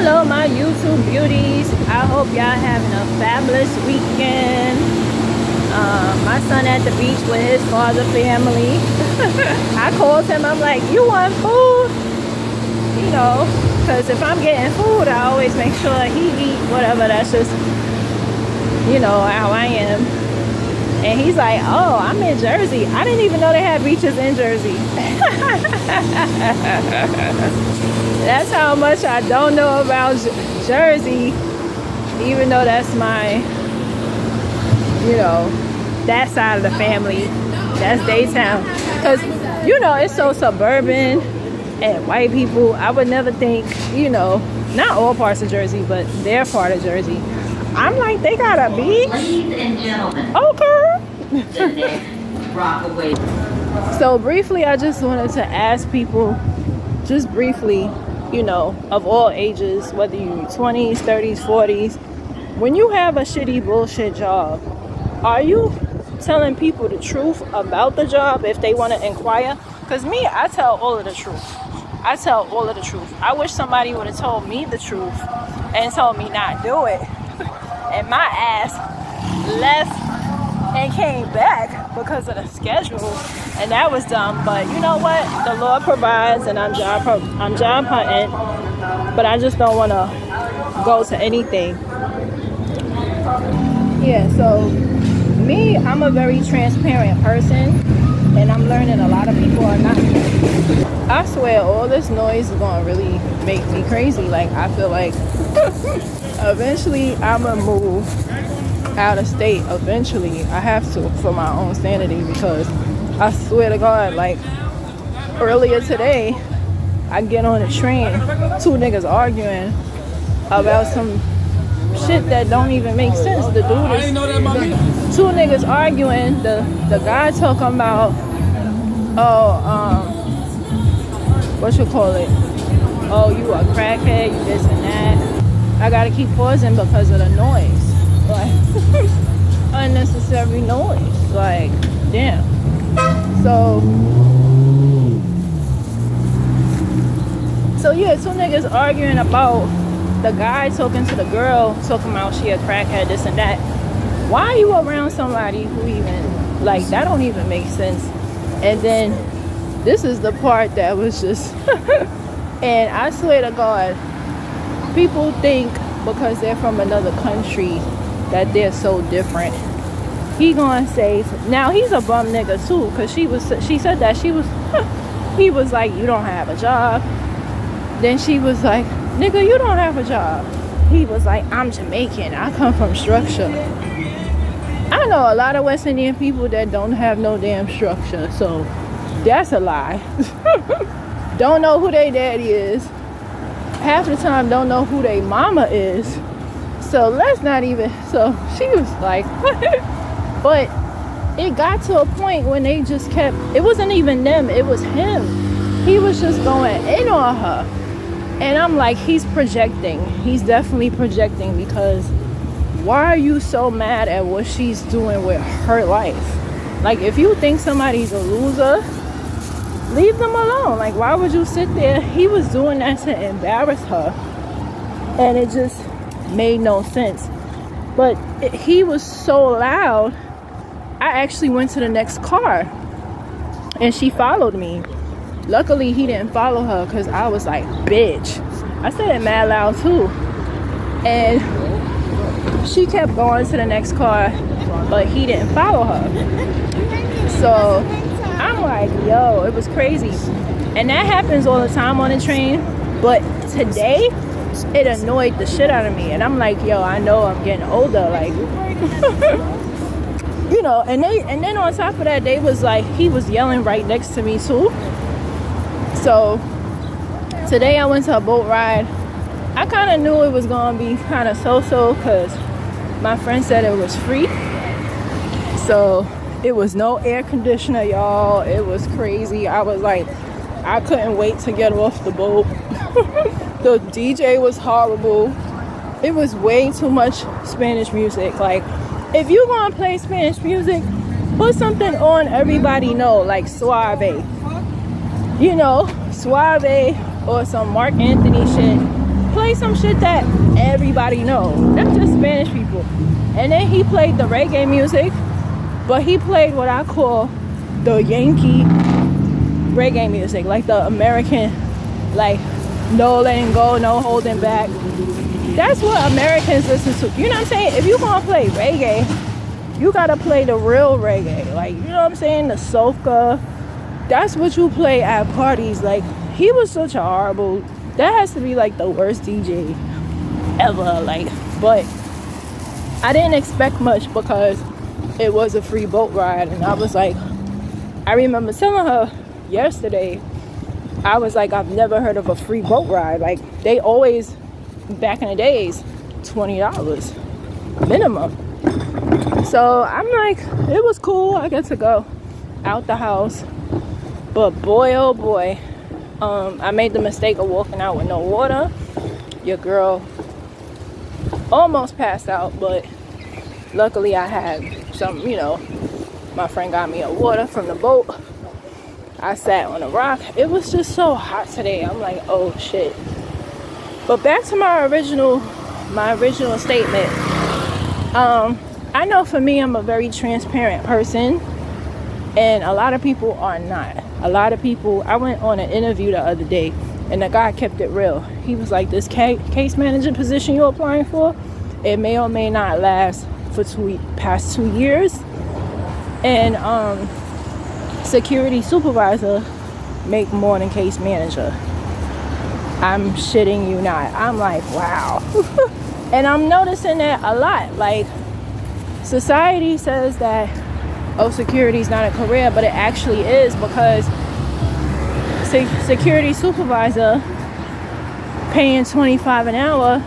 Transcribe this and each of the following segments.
Hello my YouTube beauties, I hope y'all having a fabulous weekend. My son at the beach with his father family. I called him, I'm like, you want food? You know, because if I'm getting food, I always make sure he eat whatever. That's just, you know, how I am. And he's like, oh, I'm in Jersey. I didn't even know they had beaches in Jersey. That's how much I don't know about Jersey, even though that's my, you know, that side of the family. That's Daytown. Because, you know, it's so suburban and white people. I would never think, you know, not all parts of Jersey, but their part of Jersey. I'm like, they got a beach? Ladies and gentlemen. Okay. The next Rockaway. So briefly, I just wanted to ask people, just briefly, you know, of all ages, whether you're 20s, 30s, 40s, when you have a shitty bullshit job, are you telling people the truth about the job if they want to inquire? Because me, I tell all of the truth. I tell all of the truth. I wish somebody would have told me the truth and told me not do it. And my ass left and came back because of the schedule, and that was dumb. But you know what, the Lord provides, and I'm job hunting, but I just don't want to go to anything. Yeah, so me, I'm a very transparent person, and I'm learning a lot of people are not. I swear all this noise is gonna really make me crazy. Like, I feel like eventually I'm gonna move out of state. Eventually I have to, for my own sanity, because I swear to God, like earlier today I get on a train, two niggas arguing about some shit that don't even make sense. The dude is, two niggas arguing, the guy talking about, what you call it, oh, you a crackhead, you this and that. I gotta keep pausing because of the noise. Like, unnecessary noise. Like, damn. So yeah, two niggas arguing about the guy talking to the girl, talking about she a crackhead, this and that. Why are you around somebody who even, like, that don't even make sense? And then this is the part that was just and I swear to God, people think because they're from another country that they're so different. He gonna say, now he's a bum nigga too, because she said that she was he was like, you don't have a job. Then she was like, nigga, you don't have a job. He was like, I'm Jamaican, I come from structure. I know a lot of West Indian people that don't have no damn structure, so that's a lie. Don't know who their daddy is. Half the time don't know who their mama is. So let's not even, so she was like, but it got to a point when they just kept, it wasn't even them, it was him. He was just going in on her. And I'm like, he's projecting. He's definitely projecting, because why are you so mad at what she's doing with her life? Like, if you think somebody's a loser, leave them alone. Like, why would you sit there? He was doing that to embarrass her. And it just made no sense. But he was so loud, I actually went to the next car and she followed me. Luckily he didn't follow her, because I was like, bitch. I said it mad loud too. And she kept going to the next car, but he didn't follow her. So I'm like, yo, it was crazy. And that happens all the time on the train, but today it annoyed the shit out of me. And I'm like, yo, I know I'm getting older, like you know. And then on top of that, they was like, he was yelling right next to me too. So today I went to a boat ride. I kind of knew it was gonna be kind of so-so, because my friend said it was free. So it was no air conditioner, y'all. It was crazy. I was like, I couldn't wait to get off the boat. The DJ was horrible. It was way too much Spanish music. Like, if you gonna play Spanish music, put something on everybody know, like Suave. You know, Suave or some Mark Anthony shit. play some shit that everybody know, not just Spanish people. And then he played the reggae music, but he played what I call the Yankee reggae music, like the American, like no letting go, no holding back. That's what Americans listen to. You know what I'm saying? If you gonna play reggae, you gotta play the real reggae, like, you know what I'm saying, the soca. That's what you play at parties. Like, he was such a horrible, that has to be like the worst DJ ever. Like, but I didn't expect much because it was a free boat ride. And I was like, I remember telling her yesterday, I was like, I've never heard of a free boat ride. Like, they always, back in the days, $20 minimum. So I'm like, it was cool. I get to go out the house. But boy, oh boy, I made the mistake of walking out with no water. Your girl almost passed out, but luckily I had some, you know, my friend got me a water from the boat. I sat on a rock. It was just so hot today. I'm like, oh shit. But back to my original statement. I know for me, I'm a very transparent person, and a lot of people are not. A lot of people, I went on an interview the other day, and the guy kept it real. He was like, this case manager position you're applying for, it may or may not last for past 2 years. And security supervisor make more than case manager. I'm shitting you not. I'm like, wow. And I'm noticing that a lot. Like, society says that, oh, security is not a career, but it actually is, because security supervisor paying $25 an hour,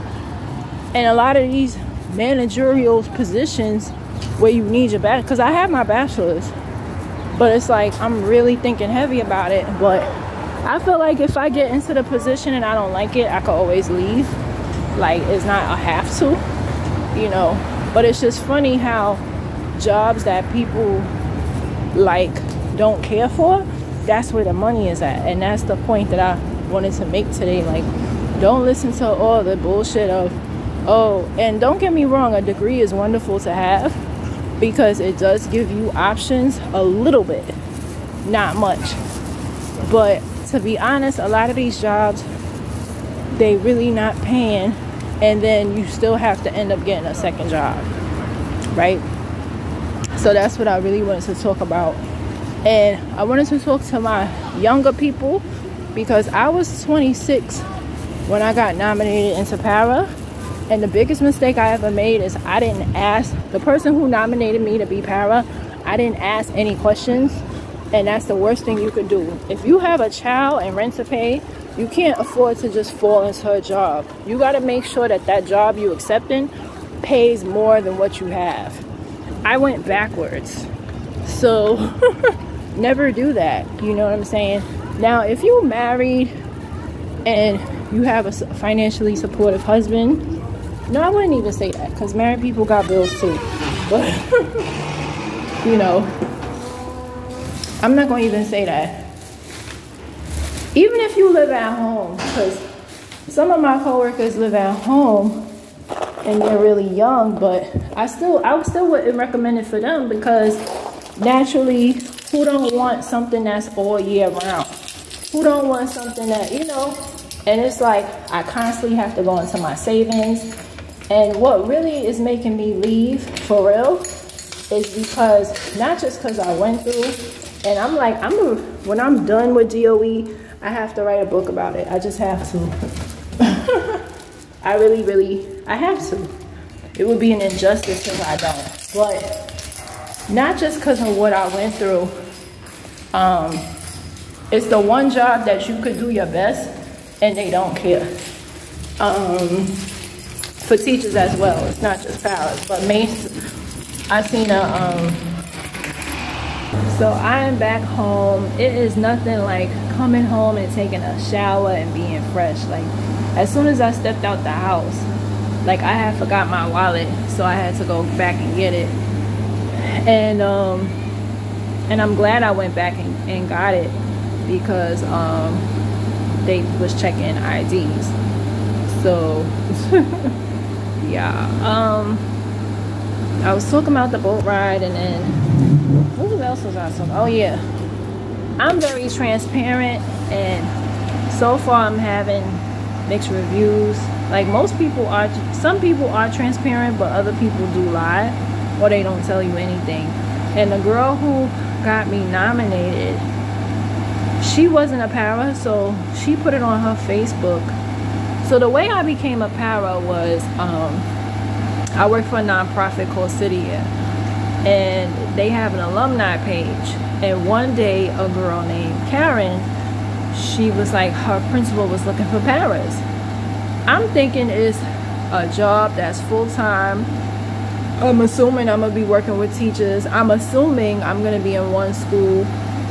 and a lot of these managerial positions where you need your bachelor's, because I have my bachelor's, but it's like I'm really thinking heavy about it. But I feel like if I get into the position and I don't like it, I could always leave. Like, it's not a have to, you know. But it's just funny how jobs that people like don't care for, that's where the money is at. And that's the point that I wanted to make today. Like, don't listen to all the bullshit of, oh, and don't get me wrong, a degree is wonderful to have because it does give you options a little bit, not much. But to be honest, a lot of these jobs, they really not paying, and then you still have to end up getting a second job, right? So that's what I really wanted to talk about. And I wanted to talk to my younger people, because I was 26 when I got nominated into para. And the biggest mistake I ever made is I didn't ask the person who nominated me to be para, I didn't ask any questions. And that's the worst thing you could do. If you have a child and rent to pay, you can't afford to just fall into a job. You got to make sure that that job you accepting pays more than what you have. I went backwards. So never do that. You know what I'm saying? Now, if you're married and you have a financially supportive husband, no, I wouldn't even say that, because married people got bills too. But, you know, I'm not going to even say that. Even if you live at home, because some of my coworkers live at home and they're really young, but I still wouldn't recommend it for them, because naturally, who don't want something that's all year round? Who don't want something that, you know? And it's like I constantly have to go into my savings. And what really is making me leave for real is because, not just because I went through, and I'm like, when I'm done with DOE, I have to write a book about it. I just have to. I I have to. It would be an injustice if I don't. But not just because of what I went through. It's the one job that you could do your best and they don't care. For teachers as well. It's not just paras, but I seen so I am back home. It is nothing like coming home and taking a shower and being fresh. Like, as soon as I stepped out the house, like, I had forgot my wallet, so I had to go back and get it. And I'm glad I went back and got it, because they was checking IDs. So yeah, I was talking about the boat ride, and then what else was I talking? Oh yeah, I'm very transparent, and so far I'm having mixed reviews. Like most people are, some people are transparent, but other people do lie, or they don't tell you anything. And the girl who got me nominated, she wasn't a para, so she put it on her Facebook. So the way I became a para was, I work for a nonprofit called City Year, and they have an alumni page. And one day a girl named Karen, she was like, her principal was looking for paras. I'm thinking it's a job that's full-time. I'm assuming I'm gonna be working with teachers. I'm assuming I'm gonna be in one school.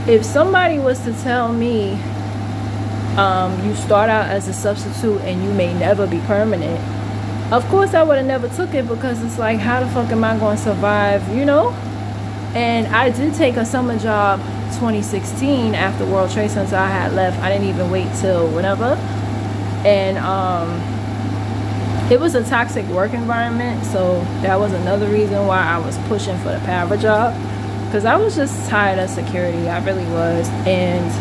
If somebody was to tell me, you start out as a substitute and you may never be permanent, of course I would have never took it, because it's like, how the fuck am I going to survive, you know? And I did take a summer job 2016 after World Trade Center. I had left. I didn't even wait till whenever. And it was a toxic work environment, so that was another reason why I was pushing for the para job, because I was just tired of security. I really was. And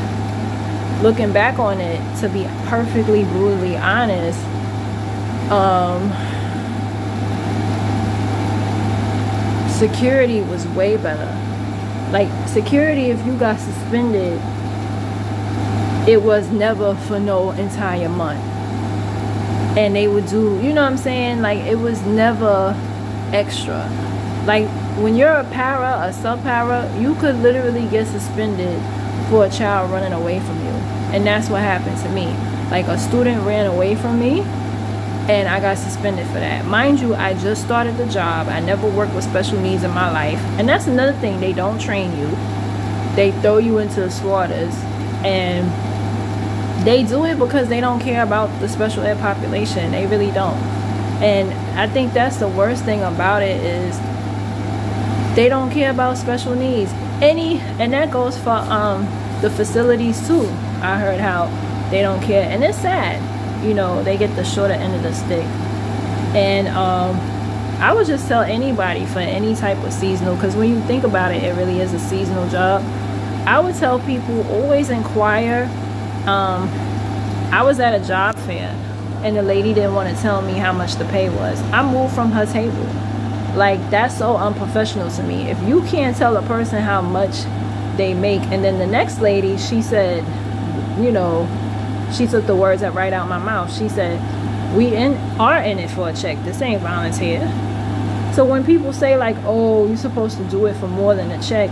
looking back on it, to be perfectly brutally honest, security was way better. Like security, if you got suspended, it was never for no entire month, and they would do, you know what I'm saying, like it was never extra. Like when you're a para, a sub-para, you could literally get suspended for a child running away from you. And that's what happened to me. Like a student ran away from me, and I got suspended for that. Mind you, I just started the job. I never worked with special needs in my life. And that's another thing, they don't train you. They throw you into the slaughters, and they do it because they don't care about the special ed population. They really don't. And I think that's the worst thing about it, is they don't care about special needs. And that goes for the facilities too. I heard how they don't care, and it's sad. You know, they get the shorter end of the stick. And I would just tell anybody for any type of seasonal, because when you think about it, it really is a seasonal job. I would tell people, always inquire. I was at a job fair, and the lady didn't want to tell me how much the pay was. I moved from her table. Like, that's so unprofessional to me. If you can't tell a person how much they make. And then the next lady, she said, you know, she took the words that right out my mouth. She said, we are in it for a check. This ain't volunteer. So when people say like, oh, you're supposed to do it for more than a check,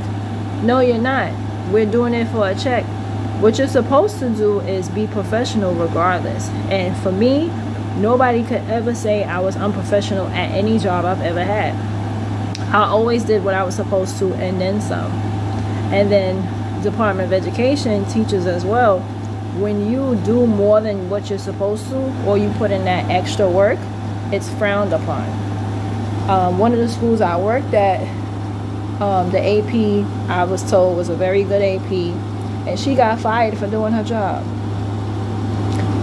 no, you're not. We're doing it for a check. What you're supposed to do is be professional regardless. And for me, nobody could ever say I was unprofessional at any job I've ever had. I always did what I was supposed to, and then some. And then Department of Education teaches as well, when you do more than what you're supposed to, or you put in that extra work, it's frowned upon. One of the schools I worked at, the AP, I was told, was a very good AP, and she got fired for doing her job.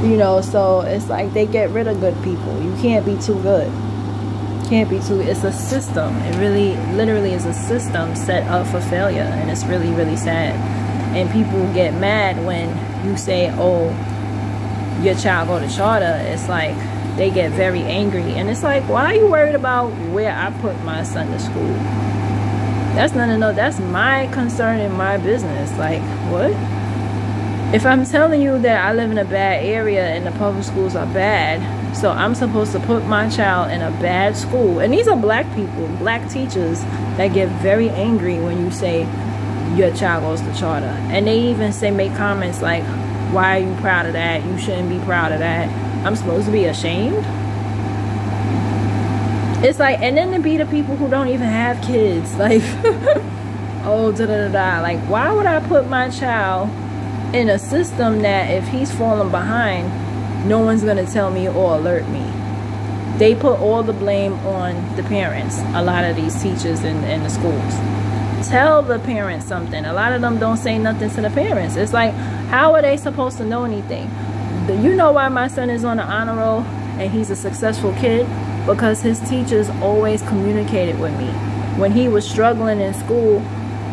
You know, so it's like they get rid of good people. You can't be too good. Can't be too. It's a system. It really, literally is a system set up for failure, and it's really, really sad. And people get mad when you say, oh, your child go to charter. It's like they get very angry, and it's like, why are you worried about where I put my son to school? That's none of no. That's my concern and my business. Like, what? If I'm telling you that I live in a bad area and the public schools are bad, so I'm supposed to put my child in a bad school, and these are black people, black teachers, that get very angry when you say your child goes to charter. And they even say, make comments like, why are you proud of that? You shouldn't be proud of that. I'm supposed to be ashamed? It's like, and then to be the people who don't even have kids, like, oh, da-da-da-da. Like, why would I put my child in a system that if he's falling behind, no one's going to tell me or alert me? They put all the blame on the parents, a lot of these teachers in the schools. Tell the parents something. A lot of them don't say nothing to the parents. It's like, how are they supposed to know anything? You know why my son is on the honor roll? and he's a successful kid? Because his teachers always communicated with me. When he was struggling in school,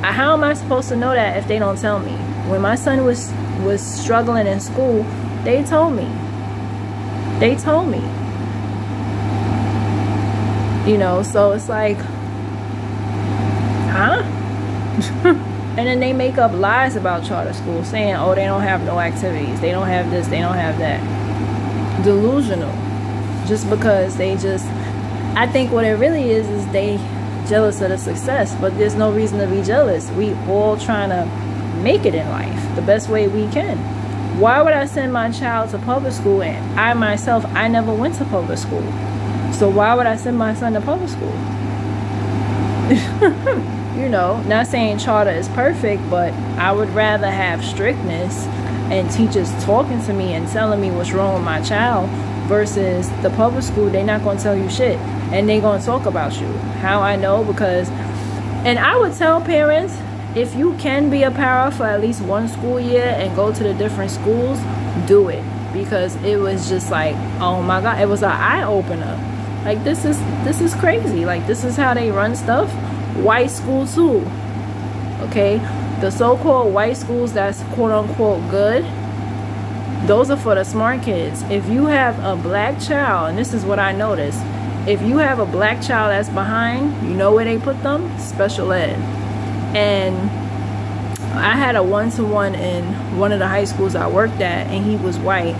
how am I supposed to know that if they don't tell me? When my son was struggling in school, they told me. They told me. You know, so it's like, huh? And then they make up lies about charter schools, saying, oh, they don't have no activities, they don't have this, they don't have that. Delusional. Just because they just, I think what it really is they jealous of the success, but there's no reason to be jealous. We all trying to make it in life the best way we can. Why would I send my child to public school? And I myself, I never went to public school. So why would I send my son to public school? You know, not saying charter is perfect, but I would rather have strictness and teachers talking to me and telling me what's wrong with my child versus the public school. They're not going to tell you shit, and they're going to talk about you. How I know? Because, and I would tell parents, if you can be a para for at least one school year and go to the different schools, do it. Because it was just like, oh my God, it was an eye-opener. Like, this is crazy. Like, this is how they run stuff. White school too. Okay, the so-called white schools that's quote-unquote good, those are for the smart kids. If you have a black child, and this is what I noticed, if you have a black child that's behind, you know where they put them? Special ed. And I had a one-to-one in one of the high schools I worked at, and he was white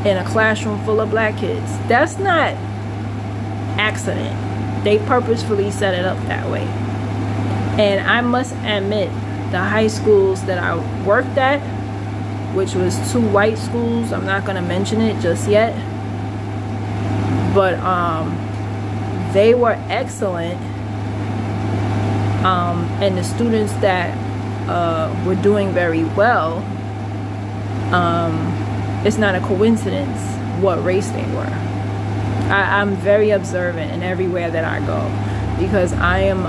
in a classroom full of black kids. That's not accident. They purposefully set it up that way. And I must admit, the high schools that I worked at, which was 2 white schools, I'm not going to mention it just yet, but they were excellent. And the students that were doing very well, it's not a coincidence what race they were. I'm very observant in everywhere that I go, because I am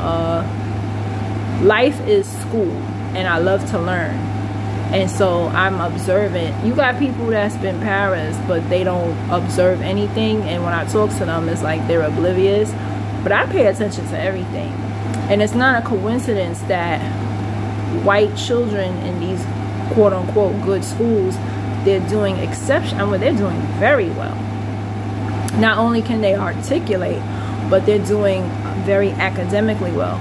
life is school and I love to learn, and so I'm observant. You got people that's been paras but they don't observe anything, and when I talk to them it's like they're oblivious, but I pay attention to everything. And it's not a coincidence that white children in these quote-unquote good schools, they're doing they're doing very well. Not only can they articulate, but they're doing very academically well.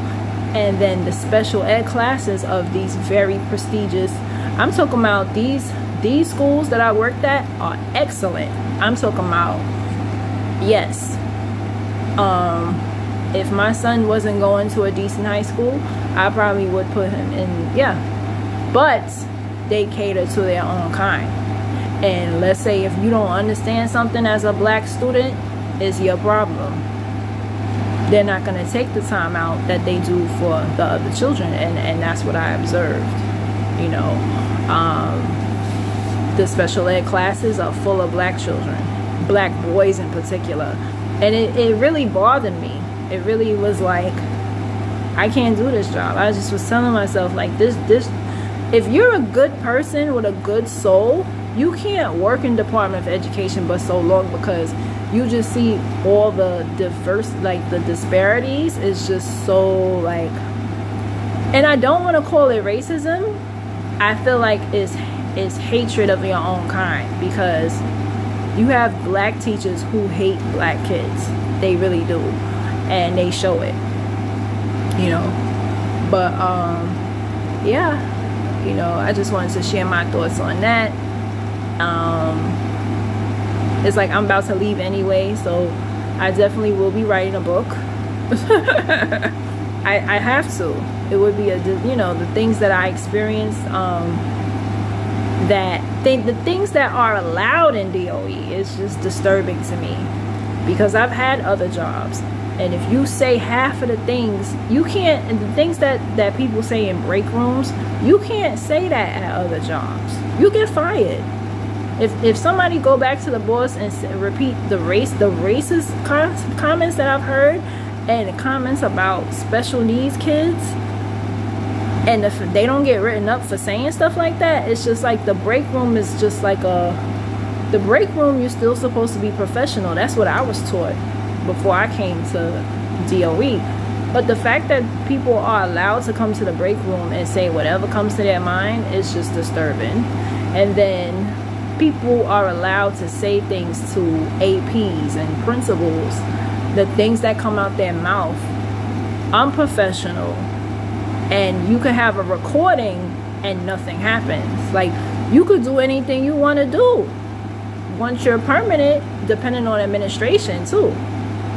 And then the special ed classes of these very prestigious, I'm talking about these schools that I worked at are excellent. I'm talking about, yes. If my son wasn't going to a decent high school, I probably would put him in, yeah. But they cater to their own kind. And let's say if you don't understand something as a black student, it's your problem. They're not going to take the time out that they do for the other children. And that's what I observed. You know, the special ed classes are full of black children, black boys in particular. And it really bothered me. It really was like, I can't do this job. I just was telling myself, like, this if you're a good person with a good soul, you can't work in Department of Education but so long, because you just see all the the disparities is just so like, and I don't want to call it racism. I feel like it's hatred of your own kind, because you have black teachers who hate black kids. They really do, and they show it, you know. But yeah, you know, I just wanted to share my thoughts on that. It's like I'm about to leave anyway, so I definitely will be writing a book. I have to. It would be you know, the things that I experienced, the things that are allowed in DOE is just disturbing to me, because I've had other jobs, and if you say half of the things, you can't, and the things that people say in break rooms, you can't say that at other jobs. You get fired. If somebody go back to the boss and repeat the racist comments that I've heard, and comments about special needs kids, and if they don't get written up for saying stuff like that, it's just like the break room is just like a The break room, you're still supposed to be professional. That's what I was taught before I came to DOE. But the fact that people are allowed to come to the break room and say whatever comes to their mind is just disturbing. And then people are allowed to say things to APs and principals, the things that come out their mouth, unprofessional. And you could have a recording and nothing happens. Like, you could do anything you want to do once you're permanent, depending on administration too.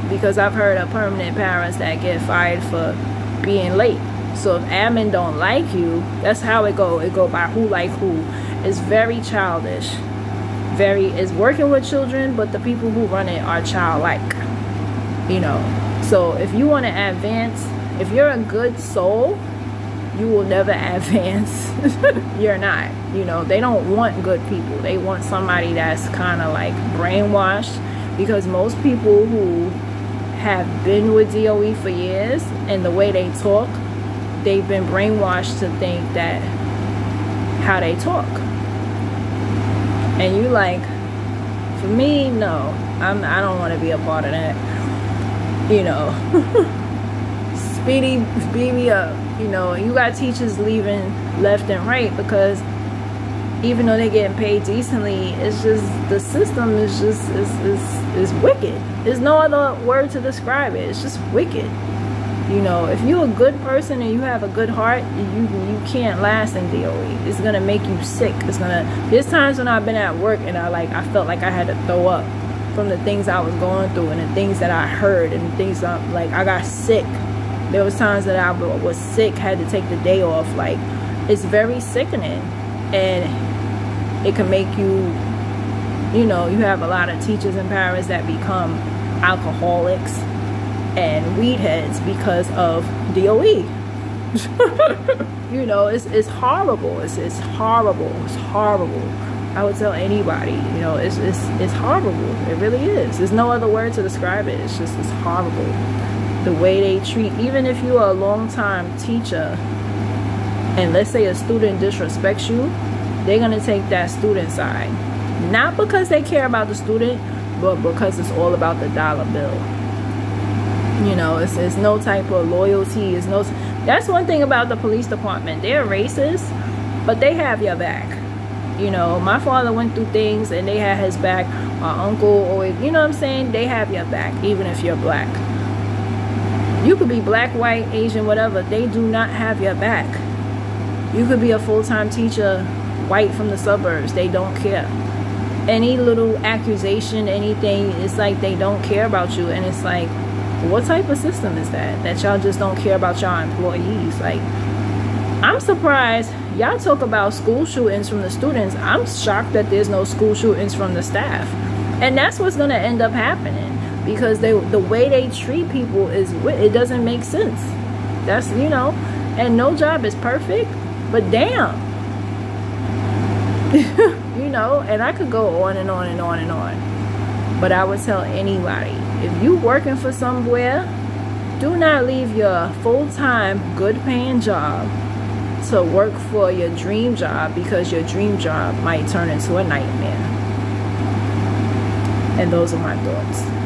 Because I've heard of permanent parents that get fired for being late. So if admin don't like you, that's how it go. It go by who like who. It's very childish. It's working with children, but the people who run it are childlike. You know. So if you want to advance, if you're a good soul, you will never advance. You're not. You know, they don't want good people. They want somebody that's kind of like brainwashed, because most people who have been with DOE for years and the way they talk, they've been brainwashed to think that how they talk. And you like, for me, no, I don't want to be a part of that. You know, speed me up. You know, you got teachers leaving left and right because even though they're getting paid decently, it's just, the system is just, is wicked. There's no other word to describe it. It's just wicked. You know, if you're a good person and you have a good heart, you can't last in DOE. It's gonna make you sick. There's times when I've been at work and I felt like I had to throw up from the things I was going through and the things that I heard and the things I got sick. There was times that I was sick, had to take the day off. Like, it's very sickening. And it can make you, you know, you have a lot of teachers and parents that become alcoholics and weed heads because of DOE. You know, it's horrible. It's horrible. It's horrible. I would tell anybody, you know, it's horrible. It really is. There's no other word to describe it. It's horrible. The way they treat, even if you're a long-time teacher and let's say a student disrespects you, they're going to take that student side. Not because they care about the student, but because it's all about the dollar bill. You know, it's no type of loyalty. That's one thing about the police department. They're racist, but they have your back. You know, my father went through things and they had his back. My uncle always, you know what I'm saying? They have your back, even if you're black. You could be black, white, Asian, whatever. They do not have your back. You could be a full-time teacher, white from the suburbs. They don't care. Any little accusation, anything, it's like they don't care about you. And it's like, what type of system is that? That y'all just don't care about y'all employees? Like, I'm surprised. Y'all talk about school shootings from the students. I'm shocked that there's no school shootings from the staff. And that's what's going to end up happening. Because the way they treat people it doesn't make sense. That's, you know, and no job is perfect, but damn. You know, and I could go on and on and on and on. But I would tell anybody, if you working for somewhere, do not leave your full-time, good-paying job to work for your dream job, because your dream job might turn into a nightmare. And those are my thoughts.